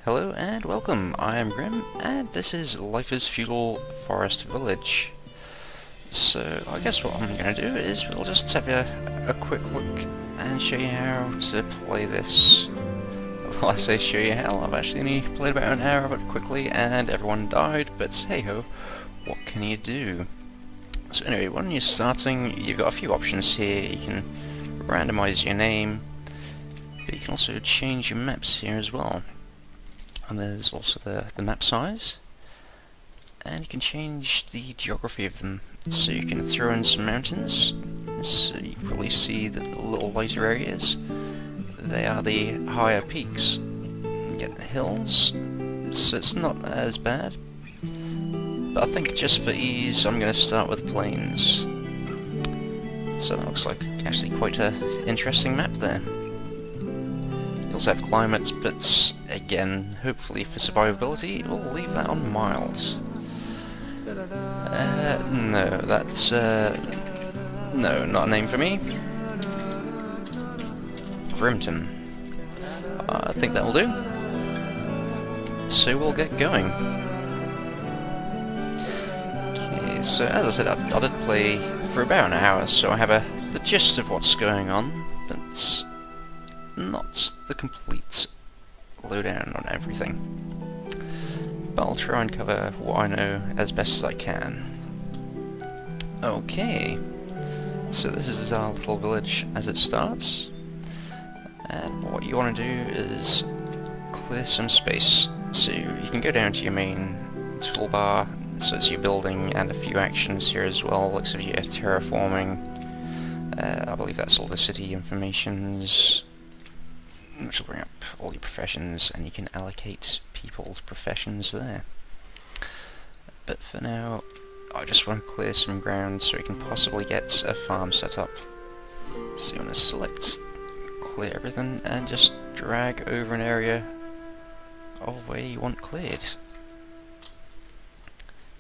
Hello and welcome, I am Grim, and this is Life is Feudal Forest Village. So, I guess what I'm going to do is we'll just have a quick look and show you how to play this. Well, I say show you how, I've actually only played about an hour of it quickly and everyone died, but hey ho, what can you do? So anyway, when you're starting, you've got a few options here. You can randomize your name, but you can also change your maps here as well. And there's also the map size, and you can change the geography of them. So you can throw in some mountains, so you can probably see the little lighter areas. They are the higher peaks. You get the hills, so it's not as bad. But I think just for ease, I'm going to start with plains. So that looks like actually quite an interesting map there. You also have climates, but again, hopefully for survivability, we'll leave that on mild. No, that's no, not a name for me. Grimton. I think that'll do. So we'll get going. Okay, so as I said, I did play for about an hour, so I have the gist of what's going on, but not the complete lowdown on everything. But I'll try and cover what I know as best as I can. Okay, so this is our little village as it starts, and what you want to do is clear some space. So you can go down to your main toolbar, so it's your building and a few actions here as well, looks like your terraforming. I believe that's all the city informations, which will bring up all your professions, and you can allocate people's professions there. But for now, I just want to clear some ground so we can possibly get a farm set up. So you want to select, clear everything, and just drag over an area of where you want cleared.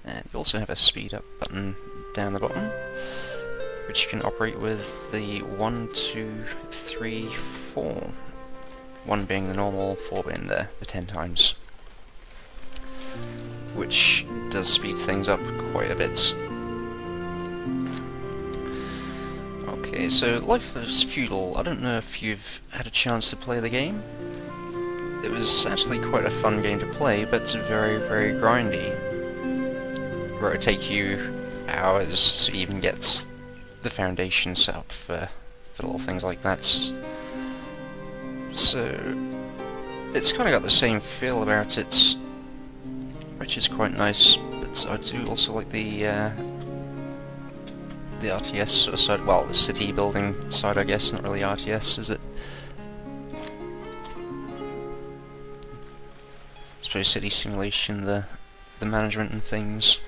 And you also have a speed up button down the bottom, which you can operate with the 1, 2, 3, 4. 1 being the normal, 4 being the 10 times. Which does speed things up quite a bit. Okay, so Life is Feudal, I don't know if you've had a chance to play the game. It was actually quite a fun game to play, but it's very, very grindy. Where it would take you hours to even get the foundation set up for little things like that. So it's kind of got the same feel about it, which is quite nice. But I do also like the RTS sort of side. Well, the city building side, I guess. Not really RTS, is it? I suppose city simulation, the management and things.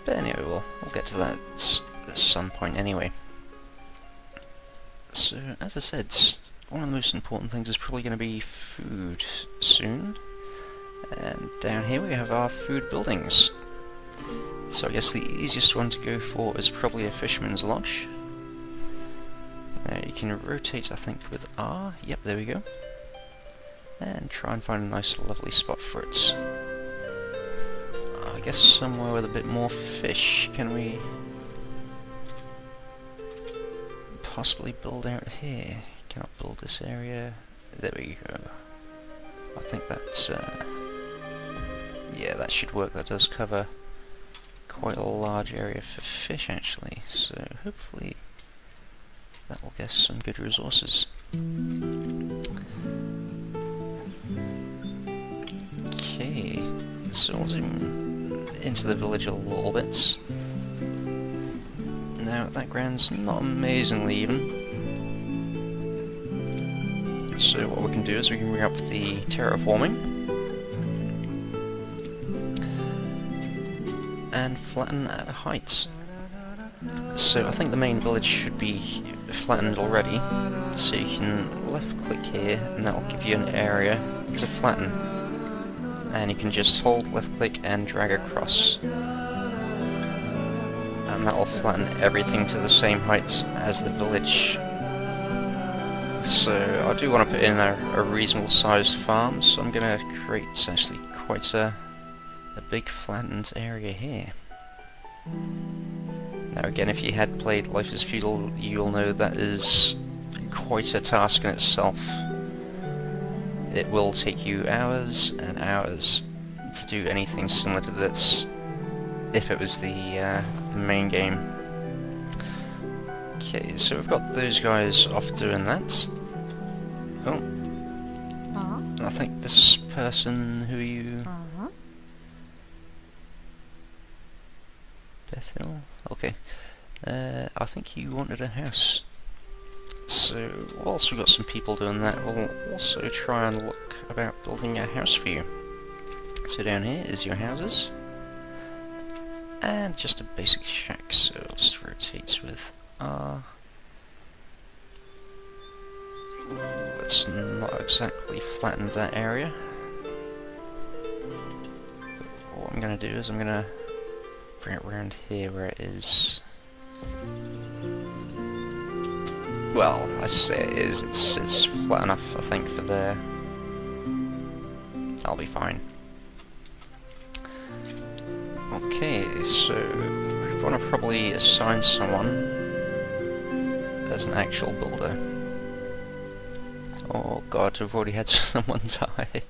But anyway, we'll get to that at some point anyway. So, as I said, one of the most important things is probably going to be food soon. And down here we have our food buildings. So I guess the easiest one to go for is probably a fisherman's lodge. Now you can rotate, I think, with R. Yep, there we go. And try and find a nice lovely spot for it. I guess somewhere with a bit more fish. Can we possibly build out here? Cannot build this area. There we go. I think that's yeah, that should work. That does cover quite a large area for fish actually, so hopefully that will get some good resources. Okay, so I'll zoom into the village a little bit. Now that ground's not amazingly even, so what we can do is we can bring up the terraforming and flatten at a height. So I think the main village should be flattened already, so you can left click here and that will give you an area to flatten, and you can just hold left click and drag across, and that will flatten everything to the same height as the village. So I do want to put in a reasonable sized farm, so I'm going to create actually quite a big flattened area here. Now again, if you had played Life is Feudal, you'll know that is quite a task in itself. It will take you hours and hours to do anything similar to this if it was the main game. Okay, so we've got those guys off doing that. Oh, I think this person who you... Bethel? Okay. I think you wanted a house. So, whilst we've got some people doing that, we'll also try and look about building a house for you. So down here is your houses. And just a basic shack, so it just rotates with R. It's not exactly flattened that area. But what I'm going to do is I'm going to bring it around here where it is. Well, I say it is, it's flat enough I think for there. That'll be fine. Okay, so we want to probably assign someone as an actual builder. Oh god, I've already had someone die.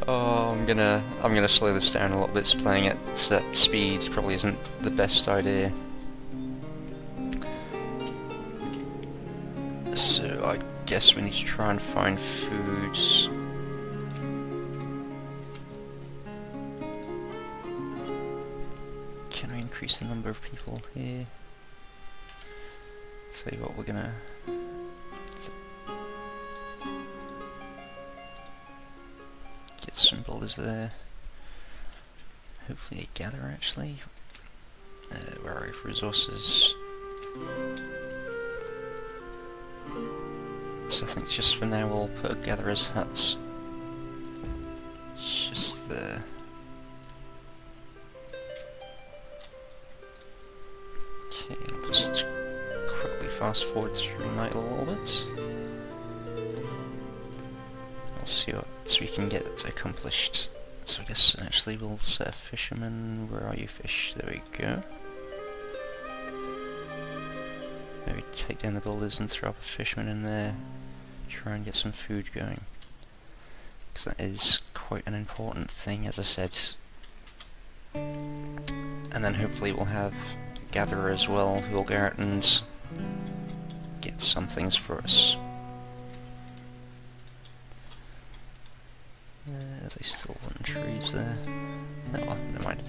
Oh, I'm gonna slow this down a little bit. Playing at speed probably isn't the best idea. So I guess we need to try and find food. Can we increase the number of people here? Tell you what, we're gonna... get some builders there. Hopefully they gather actually. Where are we? Resources. So I think just for now we'll put gatherers' huts. Just there. Okay, I'll just quickly fast forward through night a little bit. We'll see what we can get accomplished. So I guess actually we'll set a fisherman. Where are you, fish? There we go. Maybe take down the builders and throw up a fisherman in there. Try and get some food going. Because that is quite an important thing, as I said. And then hopefully we'll have gatherer as well, who will go out and get some things for us. They still want trees there. Oh well, never mind.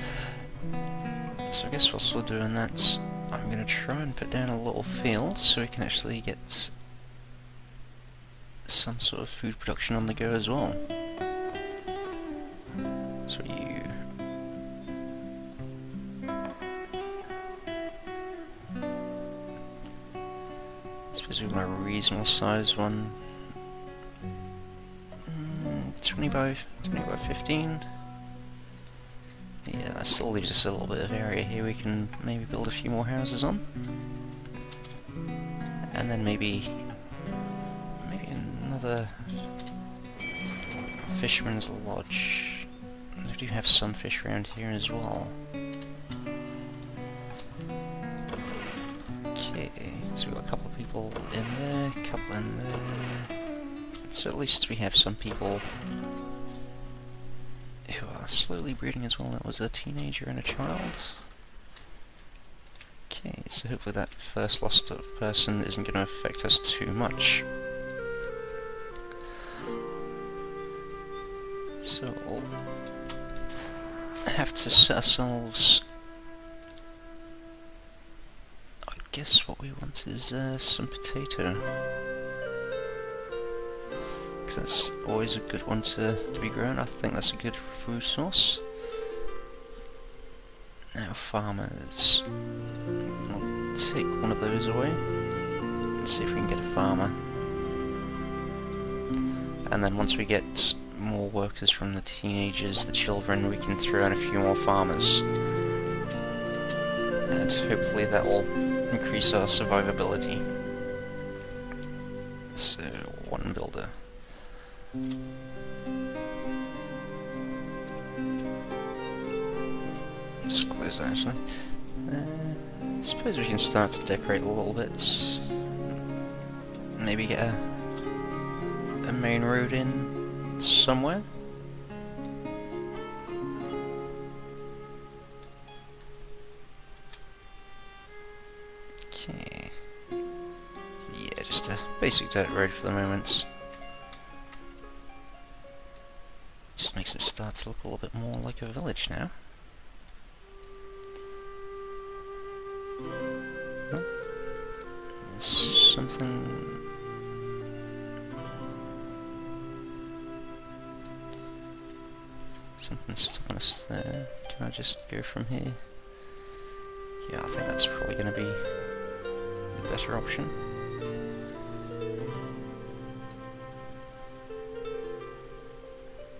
So I guess whilst we're doing that, I'm going to try and put down a little field so we can actually get some sort of food production on the go as well. So you... I suppose we want a reasonable size one. 20 by 15. Yeah, that still leaves us a little bit of area here we can maybe build a few more houses on. And then maybe another fisherman's lodge. We do have some fish around here as well. Okay, so we've got a couple of people in there, a couple in there. So at least we have some people who are slowly breeding as well. That was a teenager and a child. Okay, so hopefully that first lost person isn't going to affect us too much. So we'll have to set ourselves... I guess what we want is some potato. Because that's always a good one to be grown. I think that's a good food source. Now farmers. I'll take one of those away. Let's see if we can get a farmer. And then once we get more workers from the teenagers, the children, we can throw in a few more farmers. And hopefully that will increase our survivability. So, one builder. Just close that actually. I suppose we can start to decorate a little bit. Maybe get a main road in somewhere. Okay. So yeah, just a basic dirt road for the moment. Just makes it start to look a little bit more like a village now. Oh. There's something... Something's stopping us there. Can I just go from here? Yeah, I think that's probably going to be the better option.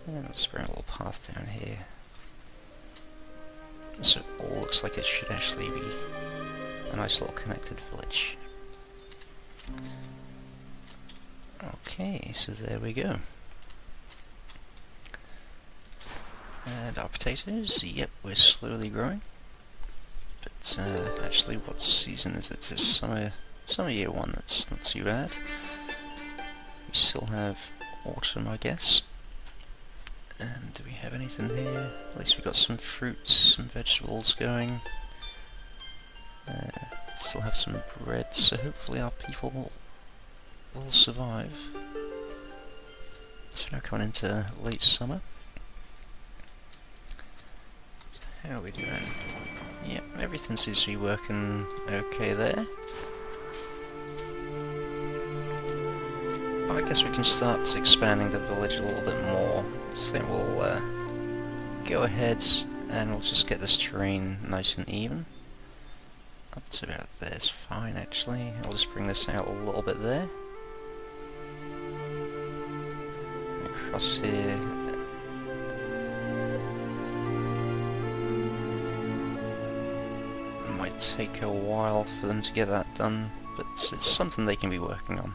And let's bring a little path down here. So it all looks like it should actually be a nice little connected village. Okay, so there we go. And our potatoes, yep, we're slowly growing. But actually, what season is it? It's summer year one, that's not too bad. We still have autumn, I guess. And do we have anything here? At least we've got some fruits, some vegetables going. Still have some bread, so hopefully our people will survive. So now coming into late summer. So how are we doing? Yep, everything seems to be working okay there. I guess we can start expanding the village a little bit more. So we'll go ahead and we'll just get this terrain nice and even. Up to about there's fine actually. I'll just bring this out a little bit there. Across here. It might take a while for them to get that done, but it's something they can be working on.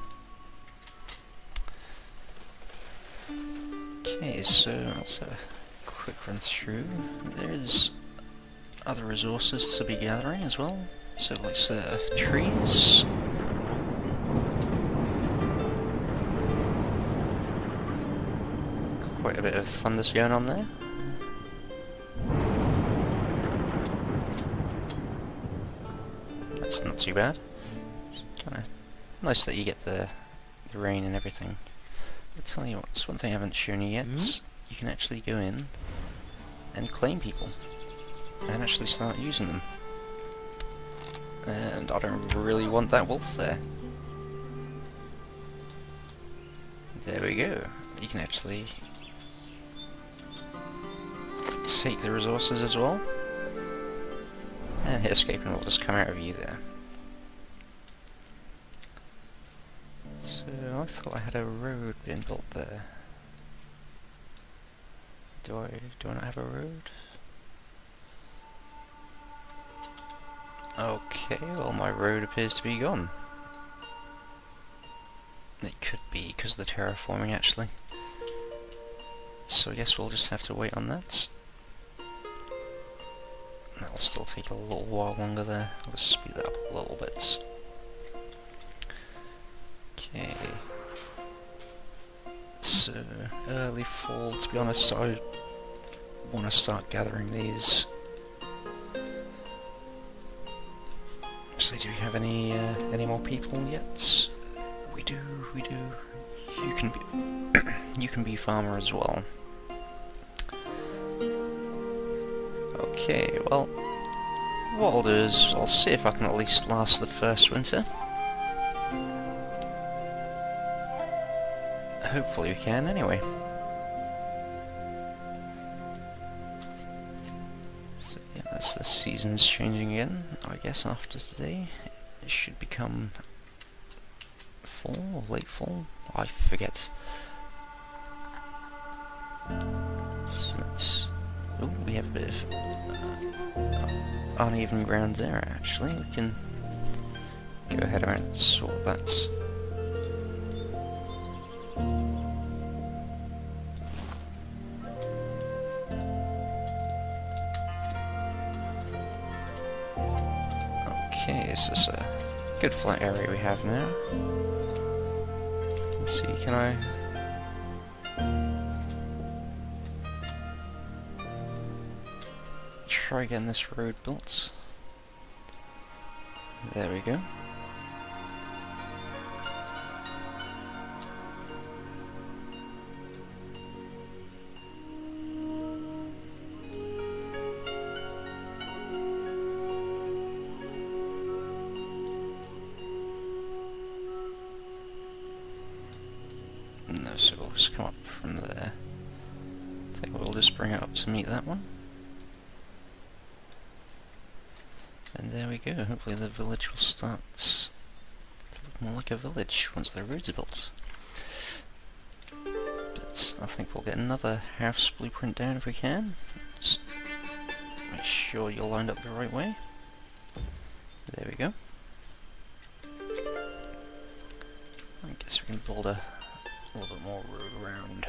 Okay, so let's have a quick run through. There's other resources to be gathering as well. So like trees. Quite a bit of thunder's going on there. That's not too bad. It's kinda nice that you get the rain and everything. I'll tell you what, it's one thing I haven't shown you yet. You can actually go in and claim people and actually start using them. And I don't really want that wolf there. There we go. You can actually take the resources as well. And hit escape and it'll just come out of you there. So I thought I had a road being built there. Do I not have a road? Okay, well my road appears to be gone. It could be because of the terraforming actually. So I guess we'll just have to wait on that. That'll still take a little while longer there. I'll just speed that up a little bit. Okay. So, early fall, to be honest, I want to start gathering these. Actually, do we have any more people yet? We do. You can be, you can be farmer as well. Okay, well, what I'll do is I'll see if I can at least last the first winter. Hopefully we can, anyway. So yeah, that's the seasons changing again. I guess after today it should become fall or late fall. I forget. So that's, ooh, we have a bit of uneven ground there. Actually, we can go ahead and sort that. Okay, is this a good flat area we have now? Let's see, can I... try getting this road built? There we go. No, so we'll just come up from there. We'll just bring it up to meet that one. And there we go, hopefully the village will start to look more like a village once the roads are built. But I think we'll get another house blueprint down if we can. Just make sure you're lined up the right way. There we go. I guess we can build a little bit more road around.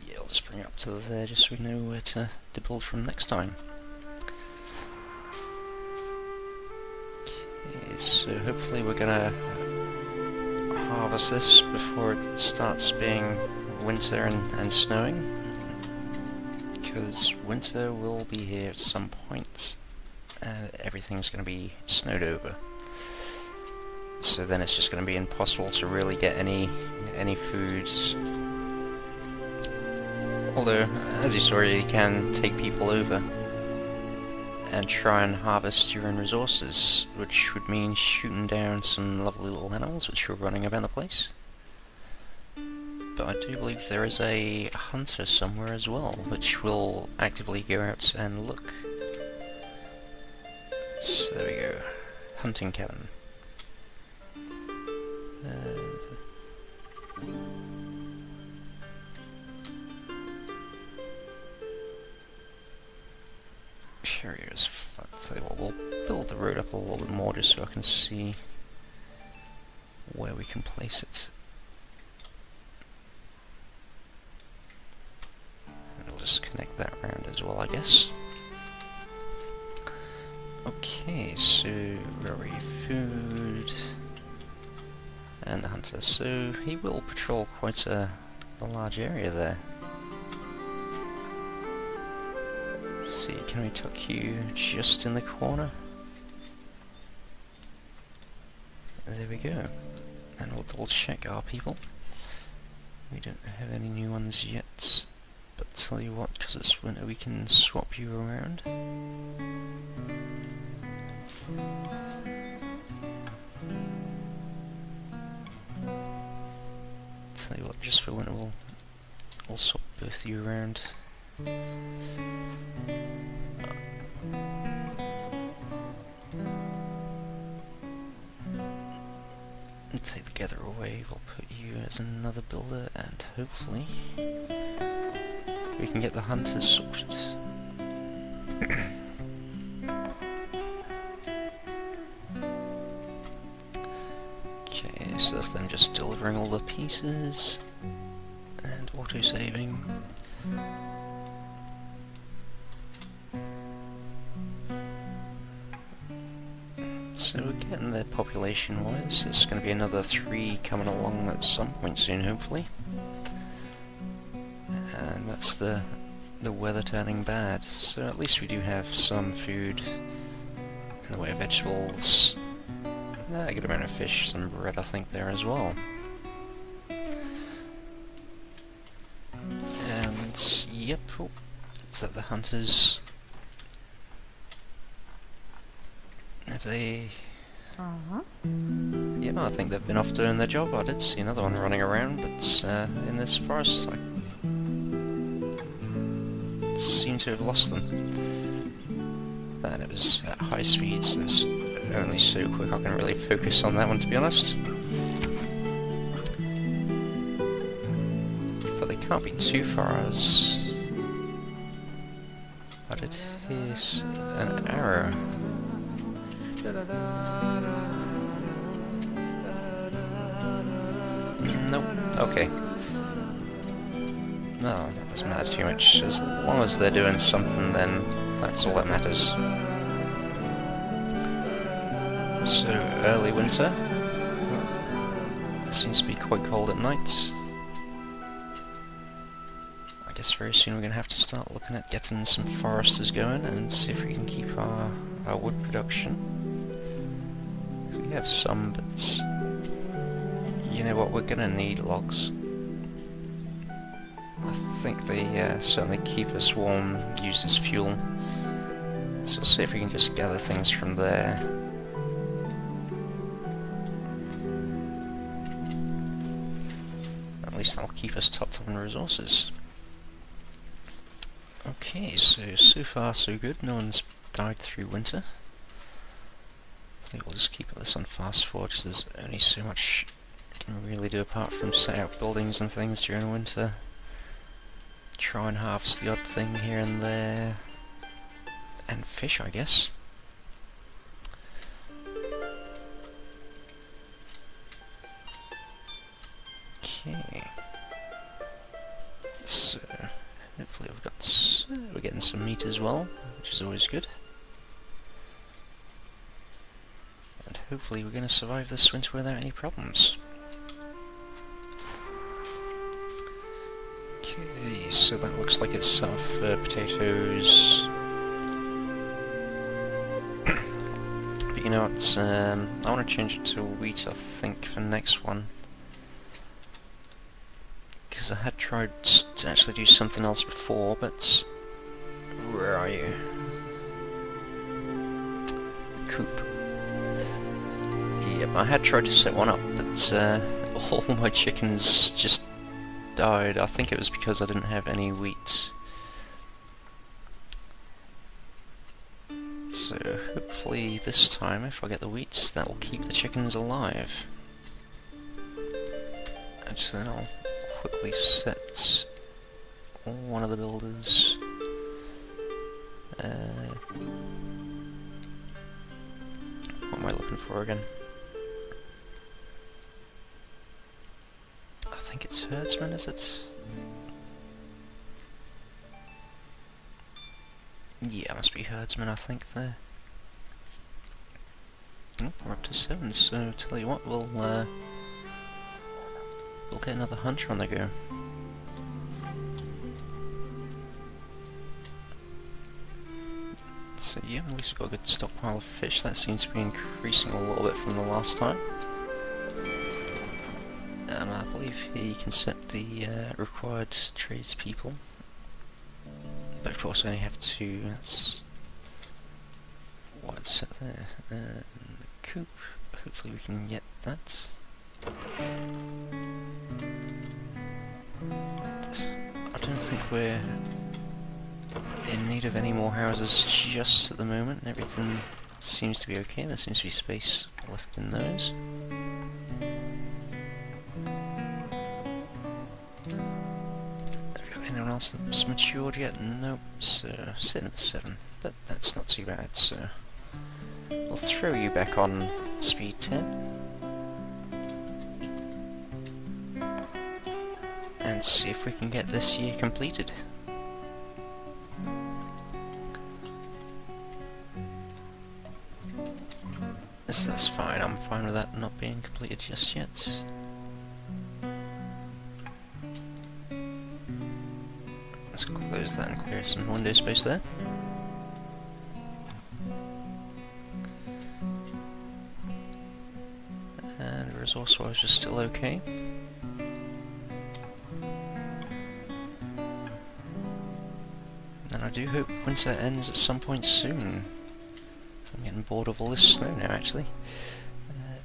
Yeah, I'll just bring it up to there just so we know where to build from next time. Okay, so hopefully we're gonna harvest this before it starts being winter and snowing, because winter will be here at some point and everything's gonna be snowed over. So then it's just gonna be impossible to really get any food. Although, as you saw, you can take people over and try and harvest your own resources, which would mean shooting down some lovely little animals which are running about the place. But I do believe there is a hunter somewhere as well, which will actively go out and look. So there we go. Hunting cabin. Areas flat. Tell you what, we'll build the road up a little bit more just so I can see where we can place it. And we'll just connect that round as well, I guess. Okay, so where are we? Food and the hunter. So he will patrol quite a large area there. See, can we tuck you just in the corner? There we go. And we'll double check our people. We don't have any new ones yet, but tell you what, because it's winter, we can swap you around. Tell you what, just for winter we'll swap both of you around. And take the gather away, we'll put you as another builder, and hopefully we can get the hunters sorted. Okay, so that's them just delivering all the pieces and auto-saving. So again, the population-wise, there's going to be another 3 coming along at some point soon, hopefully. And that's the weather turning bad, so at least we do have some food in the way of vegetables. A good amount of fish, some bread I think there as well. And yep, oh, is that the hunters? Have they... Yeah, I think they've been off doing their job. I did see another one running around, but in this forest I seem to have lost them. And it was at high speeds, and it's only so quick I can really focus on that one, to be honest. But they can't be too far, as I did hear an arrow. Nope. Okay. No, that doesn't matter too much. As long as they're doing something, then that's all that matters. So, early winter. It seems to be quite cold at night. I guess very soon we're going to have to start looking at getting some foresters going and see if we can keep our wood production. We have some, but you know what, we're going to need logs. I think they certainly keep us warm, used as fuel. So we'll see if we can just gather things from there. At least that'll keep us topped up on resources. Okay, so far so good. No one's died through winter. I think we'll just keep this on fast forward because there's only so much you can really do apart from set out buildings and things during winter. Try and harvest the odd thing here and there. And fish, I guess. Okay. So, hopefully we're getting some meat as well, which is always good. And hopefully we're going to survive this winter without any problems. Okay, so that looks like it's set off for potatoes. But you know what, I want to change it to wheat, I think, for next one. Because I had tried to actually do something else before, but... Where are you? Coop. Yep, I had tried to set one up, but all my chickens just died. I think it was because I didn't have any wheat. So hopefully this time, if I get the wheat, that will keep the chickens alive. Actually, then I'll quickly set one of the builders. What am I looking for again? I think it's herdsman, is it? Yeah, it must be herdsman, I think, there. Oh, we're up to 7, so tell you what, we'll get another hunter on the go. So yeah, at least we've got a good stockpile of fish. That seems to be increasing a little bit from the last time. And I believe here you can set the required tradespeople. But of course I only have 2, that's what I'd set there. And the coop, hopefully we can get that. I don't think we're in need of any more houses just at the moment. Everything seems to be okay. There seems to be space left in those. Have you got anyone else that's matured yet? Nope. So 7 to 7, but that's not too bad. So we'll throw you back on speed 10. And see if we can get this year completed. That's fine, I'm fine with that not being completed just yet. Let's close that and clear some window space there. And resource-wise, just still okay. And I do hope winter ends at some point soon. I'm getting bored of all this snow now, actually.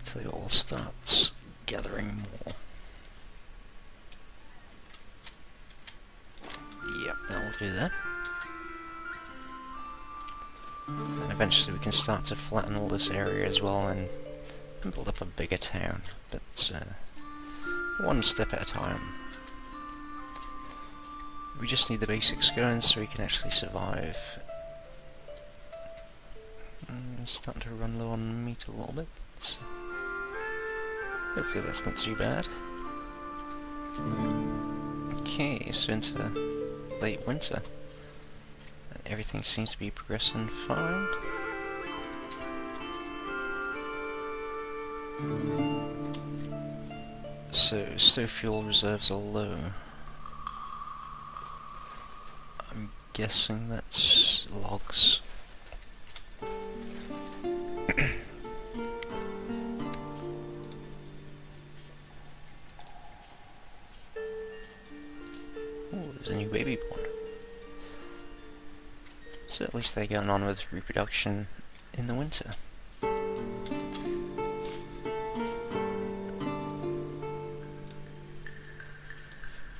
Tell you what, we'll start gathering more. Yep, that'll do that. And eventually we can start to flatten all this area as well and build up a bigger town. But one step at a time. We just need the basics going so we can actually survive. Starting to run low on meat a little bit. Hopefully that's not too bad. Okay, so into late winter. Everything seems to be progressing fine. So fuel reserves are low. I'm guessing that's logs. Oh, there's a new baby born. So at least they're going on with reproduction in the winter.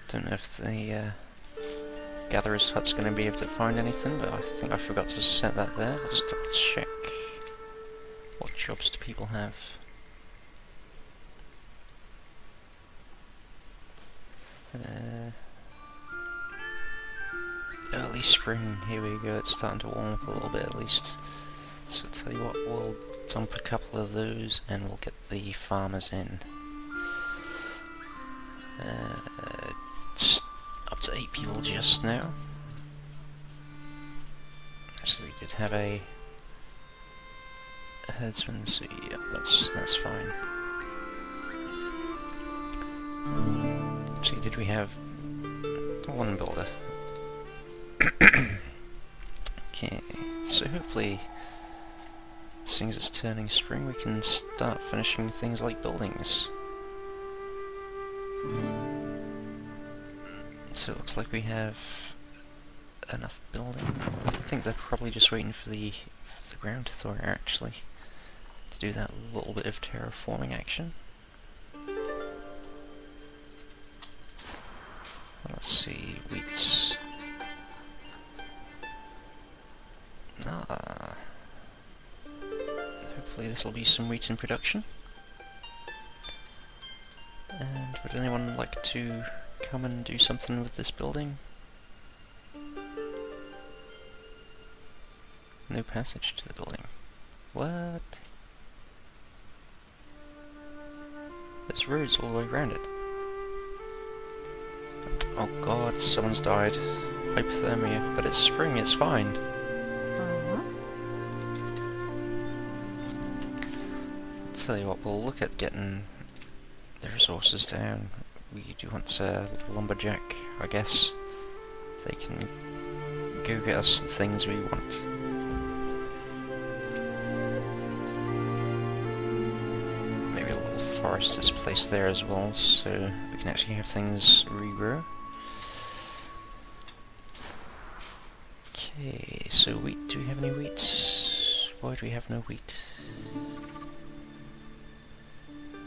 Don't know if the gatherer's hut's going to be able to find anything, but I think I forgot to set that there. I'll just double check. What jobs do people have? Early spring, here we go, it's starting to warm up a little bit at least. So I'll tell you what, we'll dump a couple of those and we'll get the farmers in. It's up to 8 people just now. Actually, we did have a herdsman, so yeah, that's fine. Actually, did we have one builder? Okay, so hopefully, seeing as it's turning spring, we can start finishing things like buildings. So it looks like we have enough building. I think they're probably just waiting for the ground to thaw out, actually, to do that little bit of terraforming action. Let's see, wheats. Hopefully this will be some wheat in production. And would anyone like to come and do something with this building? No passage to the building. What? There's roads all the way around it. Oh god, someone's died. Hypothermia. But it's spring, it's fine. Tell you what, we'll look at getting the resources down. We do want a lumberjack, I guess. They can go get us the things we want. Maybe a little forest is placed there as well, so we can actually have things regrow. Okay, so wheat, do we have any wheat? Why do we have no wheat?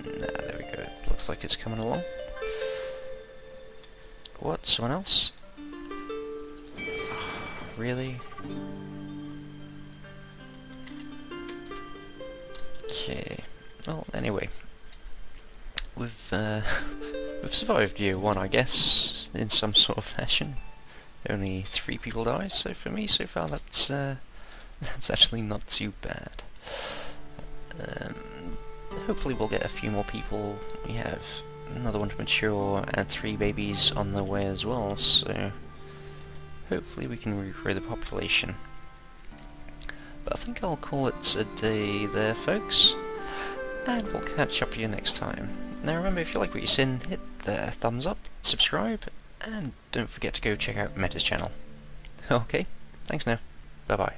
Nah, there we go. It looks like it's coming along. What? Someone else? Oh, really? Okay. Well, anyway, we've survived year 1, I guess, in some sort of fashion. Only 3 people died, so for me, so far, that's actually not too bad. Hopefully we'll get a few more people. We have another one to mature and 3 babies on the way as well, so hopefully we can regrow the population. But I think I'll call it a day there, folks, and we'll catch up with you next time. Now remember, if you like what you've seen, hit the thumbs up, subscribe, and don't forget to go check out Meta's channel. Okay, thanks now. Bye bye.